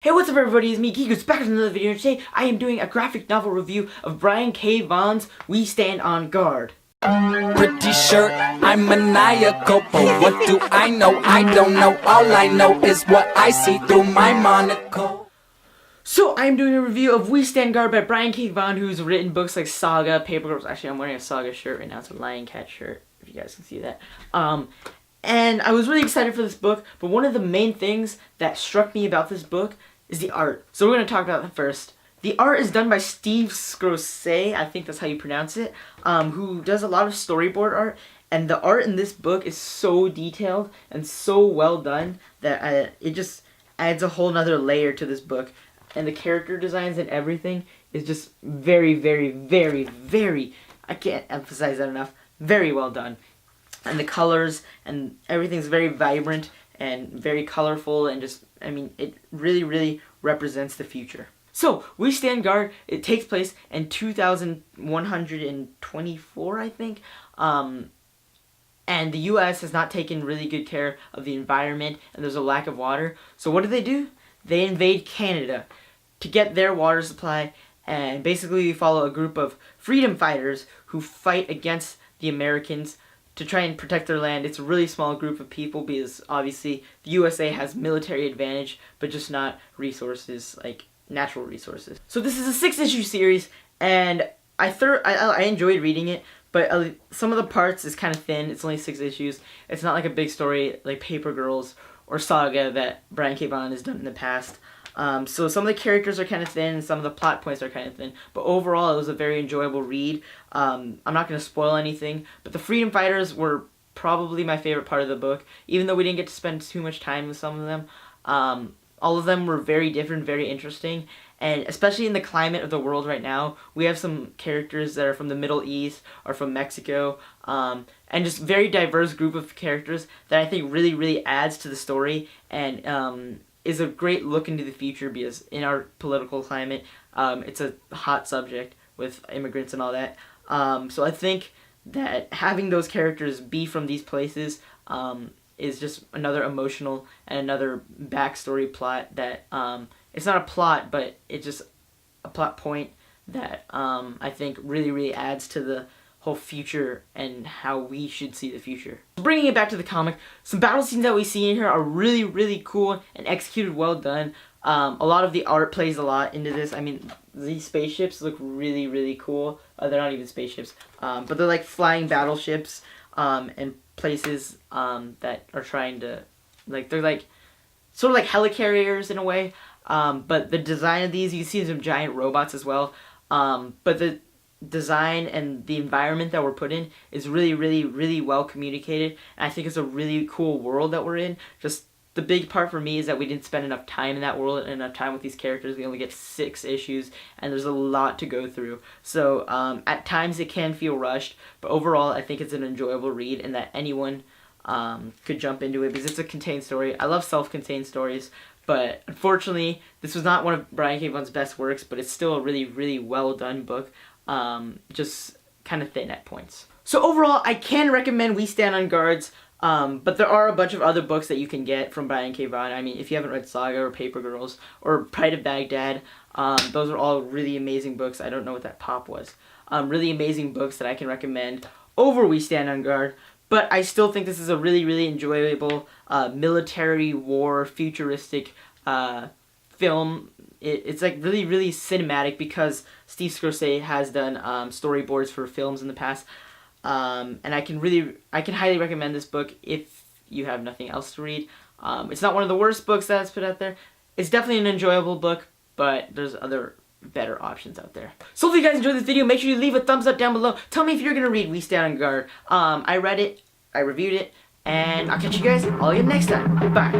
Hey, what's up everybody, it's me, Gigo's back with another video. Today, I am doing a graphic novel review of Brian K. Vaughan's We Stand on Guard. Pretty sure I'm maniacal, but what do I know? I don't know, all I know is what I see through my monocle. So, I'm doing a review of We Stand Guard by Brian K. Vaughan, who's written books like Saga, Paper Girls. Actually, I'm wearing a Saga shirt right now. It's a Lion Cat shirt, if you guys can see that. And I was really excited for this book, but one of the main things that struck me about this book is the art. So we're going to talk about that first. The art is done by Steve Scrosay, I think that's how you pronounce it, who does a lot of storyboard art. And the art in this book is so detailed and so well done that it just adds a whole nother layer to this book. And the character designs and everything is just very, very, very, very, I can't emphasize that enough, very well done. And the colors and everything's very vibrant and very colorful, and just, I mean, it really, really represents the future. So, We Stand Guard, it takes place in 2124, I think, and the U.S. has not taken really good care of the environment, and there's a lack of water. So what do? They invade Canada to get their water supply, and basically we follow a group of freedom fighters who fight against the Americans to try and protect their land. It's a really small group of people because obviously the USA has military advantage, but just not resources, like natural resources. So this is a 6-issue series, and I enjoyed reading it, but some of the parts is kind of thin. It's only 6 issues. It's not like a big story like Paper Girls or Saga that Brian K. Vaughan has done in the past. So some of the characters are kind of thin, and some of the plot points are kind of thin, but overall it was a very enjoyable read. I'm not going to spoil anything, but the freedom fighters were probably my favorite part of the book, even though we didn't get to spend too much time with some of them. All of them were very different, very interesting, and especially in the climate of the world right now, we have some characters that are from the Middle East or from Mexico, and just very diverse group of characters that I think really, really adds to the story, and is a great look into the future, because in our political climate, it's a hot subject with immigrants and all that. So I think that having those characters be from these places is just another emotional and another backstory plot that, it's not a plot, but it's just a plot point that I think really, really adds to the whole future and how we should see the future. Bringing it back to the comic, some battle scenes that we see in here are really, really cool and executed well done. A lot of the art plays a lot into this. I mean, these spaceships look really, really cool. They're not even spaceships, but they're like flying battleships and places that are trying to, like, they're like sort of like helicarriers in a way. But the design of these, you see some giant robots as well. But the design and the environment that we're put in is really, really, really well communicated, and I think it's a really cool world that we're in. Just the big part for me is that we didn't spend enough time in that world and enough time with these characters. We only get 6 issues, and there's a lot to go through. So at times it can feel rushed, but overall I think it's an enjoyable read, and that anyone could jump into it because it's a contained story. I love self-contained stories, but unfortunately this was not one of Brian K. Vaughan's best works, but it's still a really, really well done book. Just kind of thin at points. So overall, I can recommend We Stand on Guards, but there are a bunch of other books that you can get from Brian K. Vaughan. I mean, if you haven't read Saga or Paper Girls or Pride of Baghdad, those are all really amazing books. I don't know what that pop was. Really amazing books that I can recommend over We Stand on Guard, but I still think this is a really, really enjoyable military war, futuristic film. It's like really, really cinematic because Steve Scrosay has done storyboards for films in the past, and I can highly recommend this book if you have nothing else to read. It's not one of the worst books that's put out there. It's definitely an enjoyable book, but there's other better options out there. So if you guys enjoyed this video, make sure you leave a thumbs up down below. Tell me if you're gonna read We Stand on Guard. I read it, I reviewed it, and I'll catch you guys all again next time. Bye.